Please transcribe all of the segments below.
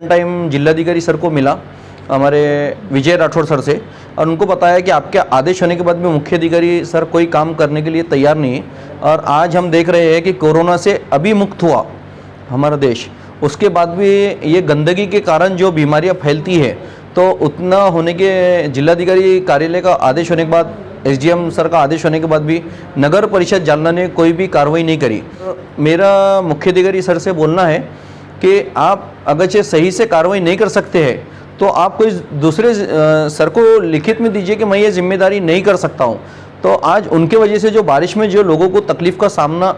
Time जिलाधिकारी sir को मिला हमारे विजय राठौड़ सर से और उनको बताया कि आपके आदेश होने के बाद भी मुख्य अधिकारी सर कोई काम करने के लिए तैयार नहीं है। और आज हम देख रहे हैं कि कोरोना से अभी मुक्त हुआ हमारा देश, उसके बाद भी ये गंदगी के कारण जो बीमारियां फैलती है, तो उतना होने के जिलाधिकारी कार्यालय का आदेश होने के बाद, एसडीएम सर का आदेश होने के बाद भी नगर परिषद जालना ने कोई भी कार्रवाई नहीं करी। मेरा मुख्य अधिकारी सर से बोलना है कि आप अगर सही से कार्रवाई नहीं कर सकते हैं तो आप कोई दूसरे सर को लिखित में दीजिए कि मैं ये जिम्मेदारी नहीं कर सकता हूँ। तो आज उनके वजह से जो बारिश में जो लोगों को तकलीफ का सामना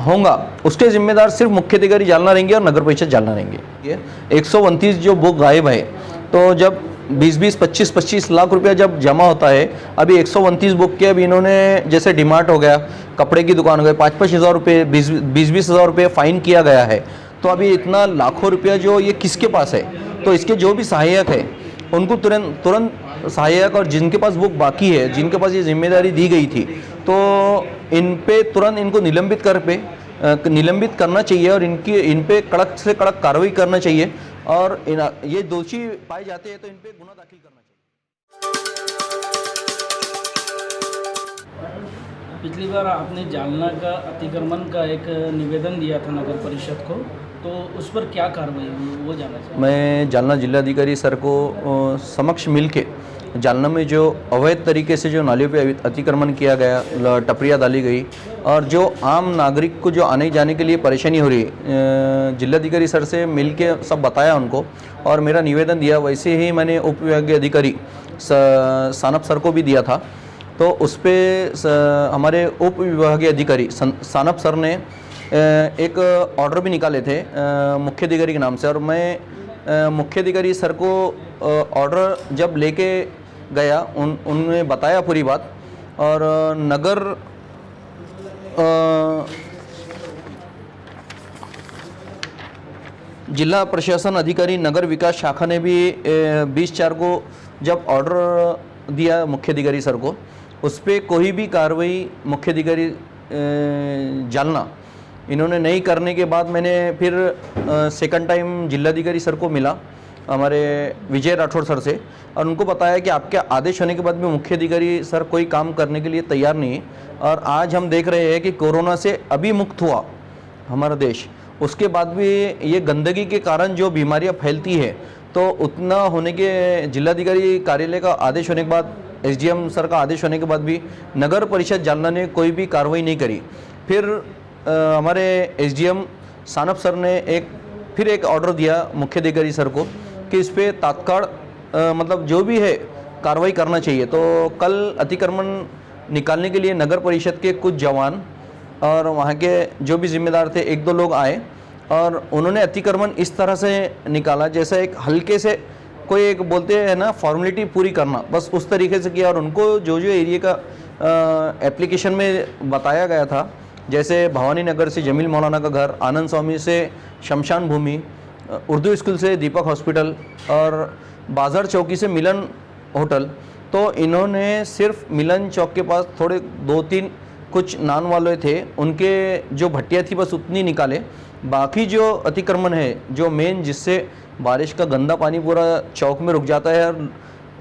होगा, उसके जिम्मेदार सिर्फ मुख्य अधिकारी जालना रहेंगे और नगर परिषद जालना रहेंगे। ये 129 जो बुक गायब है, तो जब 20-20, 25-25 लाख रुपया जब जमा होता है, अभी 129 बुक के अभी इन्होंने जैसे डिमार्ट हो गया, कपड़े की दुकान हो गई, 5-5 हज़ार रुपये, 20-20 हज़ार रुपये फाइन किया गया है। तो अभी इतना लाखों रुपया जो ये किसके पास है? तो इसके जो भी सहायक है उनको तुरंत सहायक, और जिनके पास बुक बाकी है, जिनके पास ये जिम्मेदारी दी गई थी, तो इन पे तुरंत इनको निलंबित करना चाहिए और इन पे कड़क से कड़क कार्रवाई करना चाहिए। और ये दोषी पाए जाते हैं तो इन पे गुना दाखिल करना चाहिए। पिछली बार आपने जालना का अतिक्रमण का एक निवेदन दिया था नगर परिषद को, तो उस पर क्या कार्रवाई हुई वो जानना चाहिए। मैं जालना जिलाधिकारी सर को समक्ष मिलके जालना में जो अवैध तरीके से जो नालियों पे अतिक्रमण किया गया, टपरियाँ डाली गई और जो आम नागरिक को जो आने जाने के लिए परेशानी हो रही, जिलाधिकारी सर से मिलके सब बताया उनको और मेरा निवेदन दिया। वैसे ही मैंने उप विभागीय अधिकारी सानप सर को भी दिया था। तो उस पर हमारे उप विभागीय अधिकारी सानप सर ने एक ऑर्डर भी निकाले थे मुख्य अधिकारी के नाम से, और मैं मुख्य अधिकारी सर को ऑर्डर जब लेके गया, उन्होंने बताया पूरी बात। और नगर जिला प्रशासन अधिकारी नगर विकास शाखा ने भी 20/4 को जब ऑर्डर दिया मुख्य अधिकारी सर को, उस पर कोई भी कार्रवाई मुख्य अधिकारी जालना इन्होंने नहीं करने के बाद मैंने फिर सेकंड टाइम जिलाधिकारी सर को मिला हमारे विजय राठौड़ सर से और उनको बताया कि आपके आदेश होने के बाद भी मुख्य अधिकारी सर कोई काम करने के लिए तैयार नहीं है। और आज हम देख रहे हैं कि कोरोना से अभी मुक्त हुआ हमारा देश, उसके बाद भी ये गंदगी के कारण जो बीमारियां फैलती है, तो उतना होने के जिलाधिकारी कार्यालय का आदेश होने के बाद, एसडीएम सर का आदेश होने के बाद भी नगर परिषद जालना ने कोई भी कार्रवाई नहीं करी। फिर हमारे एसडीएम सानप सर ने फिर एक ऑर्डर दिया मुख्य अधिकारी सर को कि इस पर तात्काल मतलब जो भी है कार्रवाई करना चाहिए। तो कल अतिक्रमण निकालने के लिए नगर परिषद के कुछ जवान और वहाँ के जो भी जिम्मेदार थे, 1-2 लोग आए और उन्होंने अतिक्रमण इस तरह से निकाला जैसे एक हल्के से कोई एक बोलते हैं ना फॉर्मेलिटी पूरी करना, बस उस तरीके से किया। और उनको जो एरिया का एप्लीकेशन में बताया गया था, जैसे भवानी नगर से जमील मौलाना का घर, आनंद स्वामी से शमशान भूमि, उर्दू स्कूल से दीपक हॉस्पिटल और बाजार चौकी से मिलन होटल, तो इन्होंने सिर्फ मिलन चौक के पास थोड़े 2-3 कुछ नान वाले थे, उनके जो भट्टियाँ थी बस उतनी निकाले। बाकी जो अतिक्रमण है, जो मेन जिससे बारिश का गंदा पानी पूरा चौक में रुक जाता है और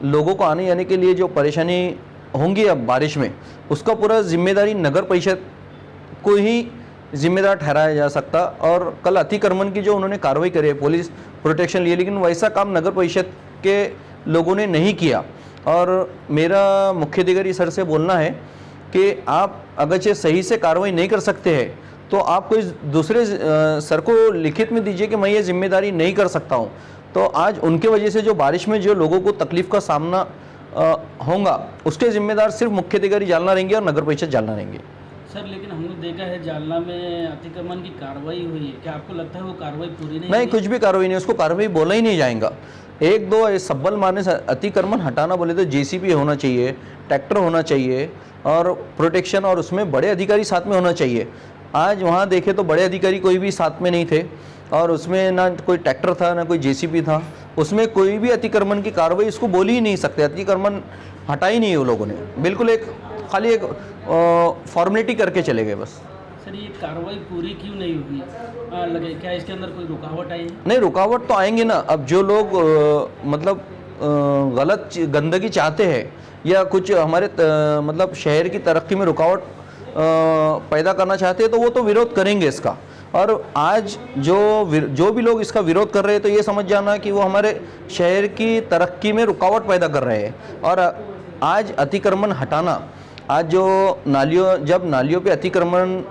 लोगों को आने जाने के लिए जो परेशानी होंगी अब बारिश में, उसका पूरा जिम्मेदारी नगर परिषद को ही जिम्मेदार ठहराया जा सकता। और कल अतिक्रमण की जो उन्होंने कार्रवाई करी है, पुलिस प्रोटेक्शन लिए, लेकिन वैसा काम नगर परिषद के लोगों ने नहीं किया। और मेरा मुख्य अधिकारी सर से बोलना है कि आप अगर सही से कार्रवाई नहीं कर सकते हैं तो आप कोई दूसरे सर को लिखित में दीजिए कि मैं ये जिम्मेदारी नहीं कर सकता हूँ। तो आज उनके वजह से जो बारिश में जो लोगों को तकलीफ का सामना होगा, उसके जिम्मेदार सिर्फ मुख्य अधिकारी जालना रहेंगे और नगर परिषद जालना रहेंगे। सर, लेकिन हमने देखा है जालना में अतिक्रमण की कार्रवाई हुई है, क्या आपको लगता है वो कार्रवाई पूरी नहीं? कुछ भी कार्रवाई नहीं, उसको कार्रवाई बोला ही नहीं जाएगा। 1-2 सब्बल मारने से अतिक्रमण हटाना बोले तो जेसीबी होना चाहिए, ट्रैक्टर होना चाहिए और प्रोटेक्शन, और उसमें बड़े अधिकारी साथ में होना चाहिए। आज वहाँ देखे तो बड़े अधिकारी कोई भी साथ में नहीं थे और उसमें ना कोई ट्रैक्टर था ना कोई जेसीबी था, उसमें कोई भी अतिक्रमण की कार्रवाई इसको बोल ही नहीं सकते। अतिक्रमण हटा ही नहीं है वो लोगों ने, बिल्कुल खाली एक फॉर्मेलिटी करके चले गए बस। सर ये कार्रवाई पूरी क्यों नहीं हुई लगे, क्या इसके अंदर कोई रुकावट आई है? नहीं, रुकावट तो आएंगे ना। अब जो लोग मतलब गलत गंदगी चाहते हैं या कुछ हमारे मतलब शहर की तरक्की में रुकावट पैदा करना चाहते हैं तो वो तो विरोध करेंगे इसका। और आज जो भी लोग इसका विरोध कर रहे हैं तो ये समझ जाना कि वो हमारे शहर की तरक्की में रुकावट पैदा कर रहे हैं। और आज अतिक्रमण हटाना, आज जो जब नालियों पे अतिक्रमण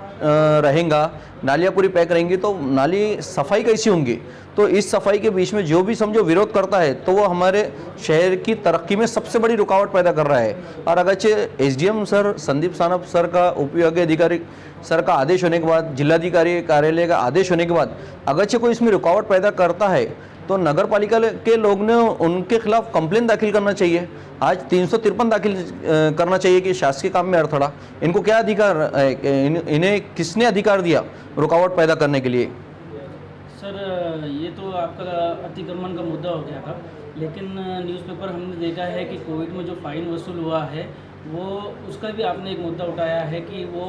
रहेगा, नालियाँ पूरी पैक रहेंगी तो नाली सफाई कैसी होंगी? तो इस सफाई के बीच में जो भी समझो विरोध करता है तो वो हमारे शहर की तरक्की में सबसे बड़ी रुकावट पैदा कर रहा है। और अगरचे SDM sir Sandeep Sanap sir का उपविभागीय अधिकारी सर का आदेश होने के बाद, जिलाधिकारी कार्यालय का आदेश होने के बाद अगरचे कोई इसमें रुकावट पैदा करता है तो नगर पालिका के लोग ने उनके खिलाफ कंप्लेन दाखिल करना चाहिए। आज 353 दाखिल करना चाहिए कि शासकीय काम में अड़थड़ा। इनको क्या अधिकार है? इन्हें किसने अधिकार दिया रुकावट पैदा करने के लिए? सर ये तो आपका अतिक्रमण का मुद्दा हो गया था, लेकिन न्यूज़पेपर हमने देखा है कि कोविड में जो फाइन वसूल हुआ है वो उसका भी आपने एक मुद्दा उठाया है कि वो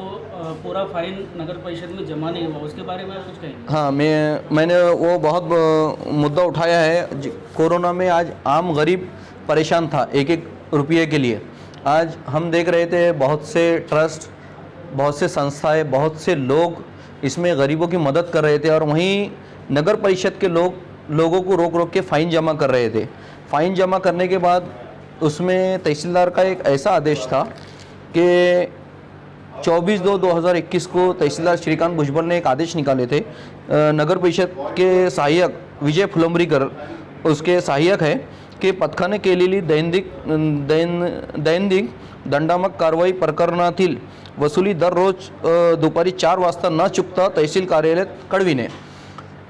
पूरा फाइन नगर परिषद में जमा नहीं हुआ, उसके बारे में आप कुछ कहेंगे? हाँ, मैंने वो बहुत मुद्दा उठाया है। कोरोना में आज आम गरीब परेशान था एक एक रुपये के लिए। आज हम देख रहे थे बहुत से ट्रस्ट, बहुत से संस्थाएं, बहुत से लोग इसमें गरीबों की मदद कर रहे थे और वहीं नगर परिषद के लोगों को रोक के फ़ाइन जमा कर रहे थे। फ़ाइन जमा करने के बाद उसमें तहसीलदार का एक ऐसा आदेश था कि 24/2/2021 को तहसीलदार श्रीकांत भुजबल ने एक आदेश निकाले थे। नगर परिषद के सहायक विजय फुलंब्रीकर उसके सहायक है कि पथकाने केलेली दैनंदिन दंडात्मक कारवाई प्रकरणातील वसुली दररोज दुपारी 4 वाजता न चुकता तहसील कार्यालय कळविणे।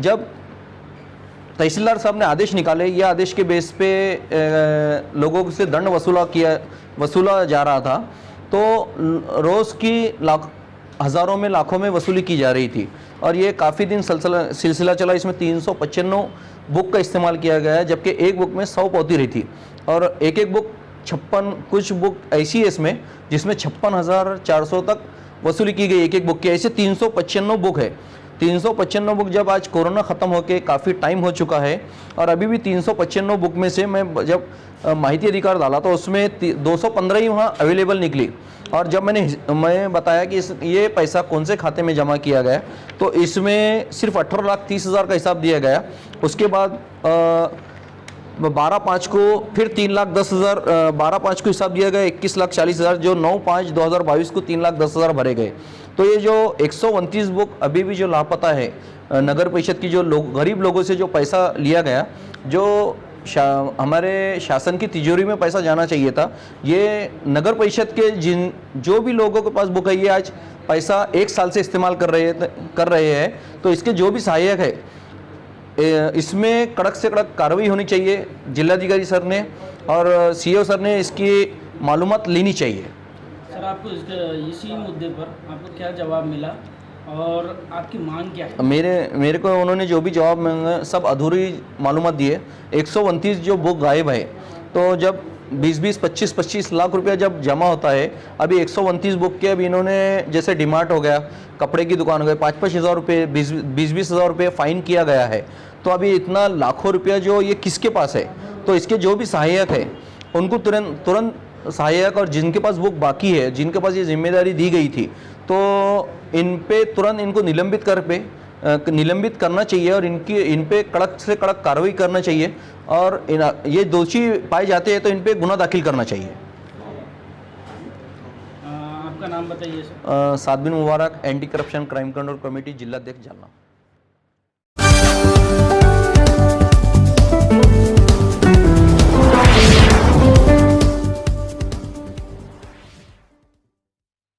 जब तहसीलदार साहब ने आदेश निकाले, यह आदेश के बेस पे लोगों से दंड वसूला जा रहा था तो रोज़ की हज़ारों में लाखों में वसूली की जा रही थी और ये काफ़ी दिन सिलसिला चला। इसमें 395 बुक का इस्तेमाल किया गया है, जबकि एक बुक में 100 पोती रही थी और एक बुक 56, कुछ बुक ऐसी है इसमें जिसमें 56,400 तक वसूली की गई एक बुक की। ऐसे 395 बुक है। 395 बुक जब आज कोरोना ख़त्म होके काफ़ी टाइम हो चुका है और अभी भी 395 बुक में से मैं जब माहिती अधिकार डाला तो उसमें 215 ही वहाँ अवेलेबल निकली। और जब मैं बताया कि ये पैसा कौन से खाते में जमा किया गया तो इसमें सिर्फ 18,30,000 का हिसाब दिया गया। उसके बाद 12/5 को फिर 3,10,000, 12/5 को हिसाब दिया गया 21,40,000, जो 9/5/2022 को 3,10,000 भरे गए। तो ये जो 129 बुक अभी भी जो लापता है नगर परिषद की, जो गरीब लोगों से जो पैसा लिया गया, जो हमारे शासन की तिजोरी में पैसा जाना चाहिए था, ये नगर परिषद के जो भी लोगों के पास बुक है ये आज पैसा 1 साल से इस्तेमाल कर रहे हैं। तो इसके जो भी सहायक है इसमें कड़क से कड़क कार्रवाई होनी चाहिए। जिलाधिकारी सर ने और सीओ सर ने इसकी मालूमात लेनी चाहिए। सर आपको इसी मुद्दे पर आपको क्या जवाब मिला और आपकी मांग क्या है? मेरे को उन्होंने जो भी जवाब मांगा सब अधूरी मालूमात दिए। 129 जो बुक गायब है तो जब 20-20, 25-25 लाख रुपया जब जमा होता है, अभी 129 बुक के अभी इन्होंने जैसे डिमार्ट हो गया, कपड़े की दुकान हो गई, 5-5 हज़ार रुपये, 20-20 हज़ार रुपये फ़ाइन किया गया है। तो अभी इतना लाखों रुपया जो ये किसके पास है? तो इसके जो भी सहायक है उनको तुरंत सहायक और जिनके पास बुक बाकी है, जिनके पास ये जिम्मेदारी दी गई थी, तो इन पे तुरंत इनको निलंबित करना चाहिए और इन पे कड़क से कड़क कार्रवाई करना चाहिए और ये दोषी पाए जाते हैं तो इन पे गुना दाखिल करना चाहिए। आपका नाम बताइए sir. Saadbin Mubarak, anti corruption crime control committee, जिलाध्यक्ष जालना।